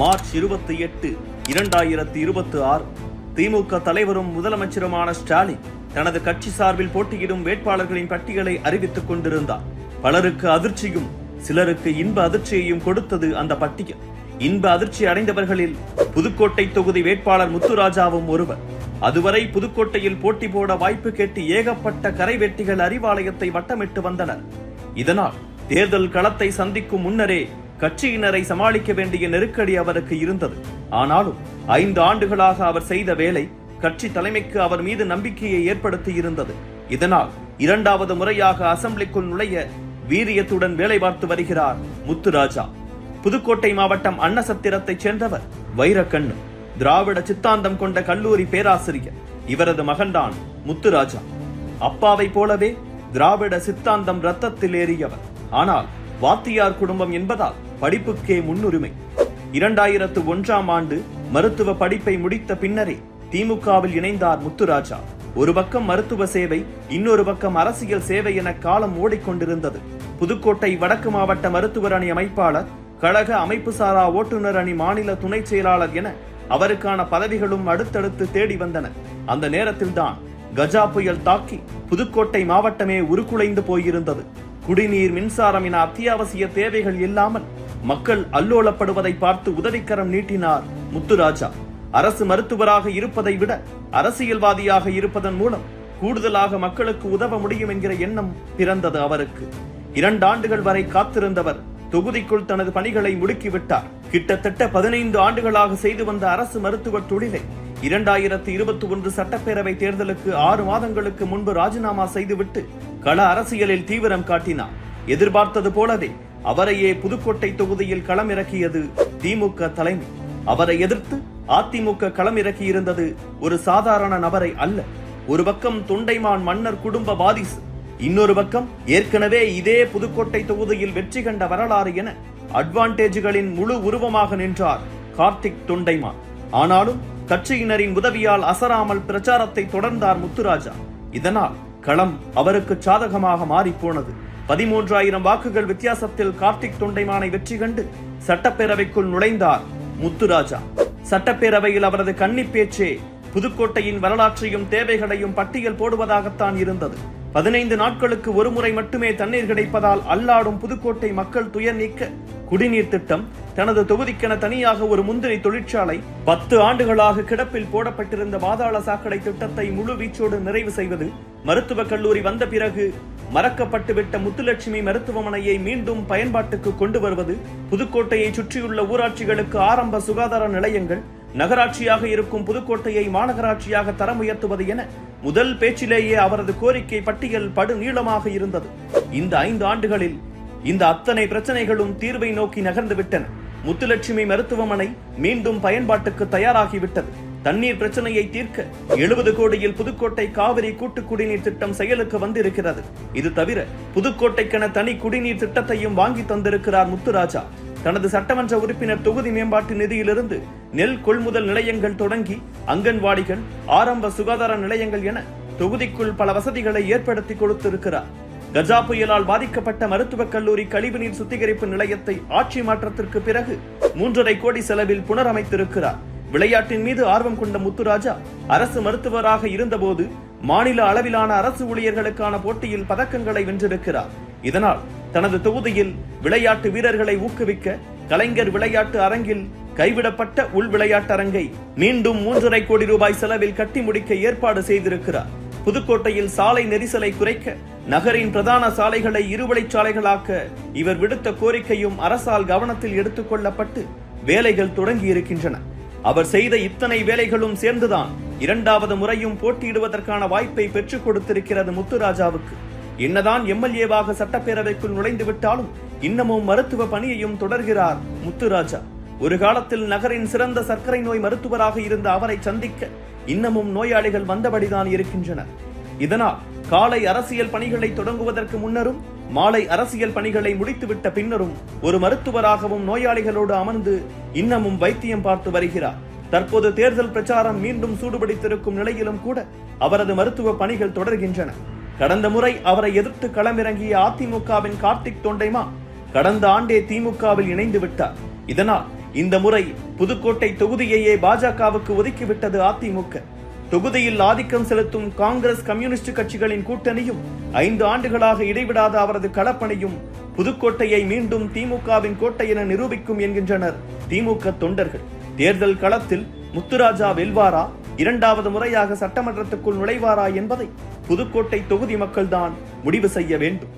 March 28, 2026 திமுக தலைவரும் முதலமைச்சருமான ஸ்டாலின் தனது கட்சி சார்பில் போட்டியிடும் வேட்பாளர்களின் பட்டியலை அறிவித்துக் கொண்டிருந்தார். பலருக்கு அதிர்ச்சியும் சிலருக்கு இன்ப அதிர்ச்சியையும் கொடுத்தது அந்த பட்டியல். இன்ப அதிர்ச்சி அடைந்தவர்களில் புதுக்கோட்டை தொகுதி வேட்பாளர் முத்துராஜாவும் ஒருவர். அதுவரை புதுக்கோட்டையில் போட்டி போட வாய்ப்பு கேட்டு ஏகப்பட்ட கரைவெட்டிகள் அறிவாலயத்தை வட்டமிட்டு வந்தனர். இதனால் தேர்தல் களத்தை சந்திக்கும் முன்னரே கட்சியினரை சமாளிக்க வேண்டிய நெருக்கடி அவருக்கு இருந்தது. ஆனாலும் 5 ஆண்டுகளாக அவர் செய்த வேலை கட்சி தலைமைக்கு அவர் மீது நம்பிக்கையை ஏற்படுத்தி இருந்தது. இதனால் 2வது முறையாக அசெம்பிளிக்குள் நுழைய வீரியத்துடன் வேலை பார்த்து வருகிறார் முத்துராஜா. புதுக்கோட்டை மாவட்டம் அன்னசத்திரத்தைச் சேர்ந்தவர் வைரக்கண்ணு. திராவிட சித்தாந்தம் கொண்ட கல்லூரி பேராசிரியர். இவரது மகன்தான் முத்துராஜா. அப்பாவை போலவே திராவிட சித்தாந்தம் ரத்தத்தில் ஏறியவர். ஆனால் வாத்தியார் குடும்பம் என்பதால் படிப்புக்கே முன்னுரிமை. 2001ஆம் ஆண்டு மருத்துவ படிப்பை முடித்த பின்னரே திமுகவில் இணைந்தார் முத்துராஜா. ஒரு பக்கம் மருத்துவ சேவை, இன்னொரு பக்கம் அரசியல் சேவை என காலம் ஓடிக்கொண்டிருந்தது. புதுக்கோட்டை வடக்கு மாவட்ட மருத்துவர் அணி அமைப்பாளர், கழக அமைப்பு சாரா ஓட்டுநர் அணி மாநில துணை செயலாளர் என அவருக்கான பதவிகளும் அடுத்தடுத்து தேடி வந்தன. அந்த நேரத்தில்தான் கஜா புயல் தாக்கி புதுக்கோட்டை மாவட்டமே உருக்குலைந்து போயிருந்தது. குடிநீர், மின்சாரம் என அத்தியாவசிய தேவைகள் இல்லாமல் மக்கள் அல்லோலப்படுவதை பார்த்து உதவிக்கரம் நீட்டினார் முத்துராஜா. அரசு மருத்துவராக இருப்பதை விட அரசியல்வாதியாக இருப்பதன் மூலம் கூடுதலாக மக்களுக்கு உதவ முடியும் என்கிற எண்ணம் பிறந்தது அவருக்கு. 2 ஆண்டுகள் வரை காத்திருந்தவர் தொகுதிக்குள் தனது பணிகளை முடுக்கிவிட்டார். கிட்டத்தட்ட 15 ஆண்டுகளாக செய்து வந்த அரசு மருத்துவ தொழிலை 2021 சட்டப்பேரவை தேர்தலுக்கு 6 மாதங்களுக்கு முன்பு ராஜினாமா செய்துவிட்டு கள அரசியலில் தீவிரம் காட்டினார். எதிர்பார்த்தது போலவே அவரையே புதுக்கோட்டை தொகுதியில் களமிறக்கியது திமுக தலைமை. அவரை எதிர்த்து அதிமுக களமிறக்கியிருந்தது ஒரு சாதாரண நபரை அல்ல. ஒரு பக்கம் தொண்டைமான் மன்னர் குடும்ப வாரிசு, இன்னொரு பக்கம் ஏற்கனவே இதே புதுக்கோட்டை தொகுதியில் வெற்றி கண்ட வரலாறு என அட்வான்டேஜ்களின் முழு உருவமாக நின்றார் கார்த்திக் தொண்டைமான். ஆனாலும் கட்சியினரின் உதவியால் அசராமல் பிரச்சாரத்தை தொடர்ந்தார் முத்துராஜா. இதனால் களம் அவருக்கு சாதகமாக மாறி போனது. 13,000 வாக்குகள் வித்தியாசத்தில் கார்த்திக் தொண்டைமானை வெற்றி கண்டு சட்டப்பேரவைக்குள் நுழைந்தார் முத்துராஜா. சட்டப்பேரவையில் அவரது கன்னி பேச்சே புதுக்கோட்டையின் வரலாற்றையும் தேவைகளையும் பட்டியல் போடுவதாகத்தான் இருந்தது. 15 நாட்களுக்கு ஒரு முறை மட்டுமே தண்ணீர் கிடைப்பதால் அல்லாடும் புதுக்கோட்டை மக்கள் துயர் நீக்க குடிநீர் திட்டம், தனது தொகுதிக்கென தனியாக ஒரு முந்திரி தொழிற்சாலை, 10 ஆண்டுகளாக கிடப்பில் போடப்பட்டிருந்த பாதாள சாக்கடை திட்டத்தை முழு வீச்சோடு நிறைவு செய்வது, மருத்துவக் கல்லூரி வந்த பிறகு மறக்கப்பட்டுவிட்ட முத்துலட்சுமி மருத்துவமனையை மீண்டும் பயன்பாட்டுக்கு கொண்டு வருவது, புதுக்கோட்டையை சுற்றியுள்ள ஊராட்சிகளுக்கு ஆரம்ப சுகாதார நிலையங்கள், நகராட்சியாக இருக்கும் புதுக்கோட்டையை மாநகராட்சியாக தரம் உயர்த்துவது என முதல் பேச்சிலேயே அவரது கோரிக்கை பட்டியல் படு நீளமாக இருந்தது. இந்த 5 ஆண்டுகளில் இந்த அத்தனை பிரச்சனைகளும் தீர்வை நோக்கி நகர்ந்து விட்டன. முத்துலட்சுமி மருத்துவமனை மீண்டும் பயன்பாட்டுக்கு தயாராகிவிட்டது. தண்ணீர் பிரச்சனையை தீர்க்க 70 கோடியில் புதுக்கோட்டை காவிரி கூட்டு குடிநீர் திட்டம் செயலுக்கு வந்திருக்கிறது. இது தவிர புதுக்கோட்டைக்கென தனி குடிநீர் திட்டத்தையும் வாங்கி தந்திருக்கிறார் முத்துராஜா. தனது சட்டமன்ற உறுப்பினர் தொகுதி மேம்பாட்டு நிதியிலிருந்து நெல் கொள்முதல் நிலையங்கள் தொடங்கி அங்கன்வாடிகள், ஆரம்ப சுகாதார நிலையங்கள் என தொகுதிக்குள் பல வசதிகளை ஏற்படுத்தி கொடுத்திருக்கிறார். கஜா புயலால் பாதிக்கப்பட்ட மருத்துவக் கல்லூரி கழிவுநீர் சுத்திகரிப்பு நிலையத்தை ஆட்சி மாற்றத்திற்கு பிறகு 3.5 கோடி செலவில் புனரமைத்திருக்கிறார். விளையாட்டின் மீது ஆர்வம் கொண்ட முத்துராஜா அரசு மருத்துவராக இருந்தபோது மாநில அளவிலான அரசு ஊழியர்களுக்கான போட்டியில் பதக்கங்களை வென்றிருக்கிறார். இதனால் தனது தொகுதியில் விளையாட்டு வீரர்களை ஊக்குவிக்க கலைஞர் விளையாட்டு அரங்கில் கைவிடப்பட்ட உள் விளையாட்டரங்கை மீண்டும் 3.5 கோடி ரூபாய் செலவில் கட்டி முடிக்க ஏற்பாடு செய்திருக்கிறார். புதுக்கோட்டையில் சாலை நெரிசலை குறைக்க நகரின் பிரதான சாலைகளை இருவழிச்சாலைகளாக்க இவர் விடுத்த கோரிக்கையும் அரசால் கவனத்தில் எடுத்துக் கொள்ளப்பட்டு வேலைகள் தொடங்கி இருக்கின்றன. அவர் செய்த இத்தனை வேலைகளும் சேர்ந்துதான் 2வது முறையும் போட்டியிடுவதற்கான வாய்ப்பை பெற்றுக் கொடுத்திருக்கிறது முத்துராஜாவுக்கு. என்னதான் எம்எல்ஏவாக சட்டப்பேரவைக்குள் நுழைந்து விட்டாலும் இன்னமும் மருத்துவ பணியையும் தொடர்கிறார் முத்துராஜா. ஒரு காலத்தில் நகரின் சிறந்த சர்க்கரை நோய் மருத்துவராக இருந்த அவரை சந்திக்க இன்னமும் நோயாளிகள் வந்தபடிதான் இருக்கின்றனர். இதனால் காலை அரசியல் பணிகளை தொடங்குவதற்கு முன்னரும் மாலை அரசியல் பணிகளை முடித்துவிட்ட பின்னரும் ஒரு மருத்துவராகவும் நோயாளிகளோடு அமர்ந்து இன்னமும் வைத்தியம் பார்த்து வருகிறார். தற்போது தேர்தல் பிரச்சாரம் மீண்டும் சூடுபிடித்திருக்கும் நிலையிலும் கூட அவரது மருத்துவ பணிகள் தொடர்கின்றன. கடந்த முறை அவரை எதிர்த்து களமிறங்கிய அதிமுகவின் கார்த்திக் தொண்டைமான் கடந்த ஆண்டே திமுகவில் இணைந்து விட்டார். இதனால் இந்த முறை புதுக்கோட்டை தொகுதியையே பாஜகவுக்கு ஒதுக்கிவிட்டது அதிமுக. தொகுதியில் ஆதிக்கம் செலுத்தும் காங்கிரஸ், கம்யூனிஸ்ட் கட்சிகளின் கூட்டணியும் 5 ஆண்டுகளாக இடைவிடாத அவரது களப்பணியும் புதுக்கோட்டையை மீண்டும் திமுகவின் கோட்டை என நிரூபிக்கும் என்கின்றனர் திமுக தொண்டர்கள். தேர்தல் களத்தில் முத்துராஜா வெல்வாரா, 2வது முறையாக சட்டமன்றத்துக்குள் நுழைவாரா என்பதை புதுக்கோட்டை தொகுதி மக்கள்தான் முடிவு செய்ய வேண்டும்.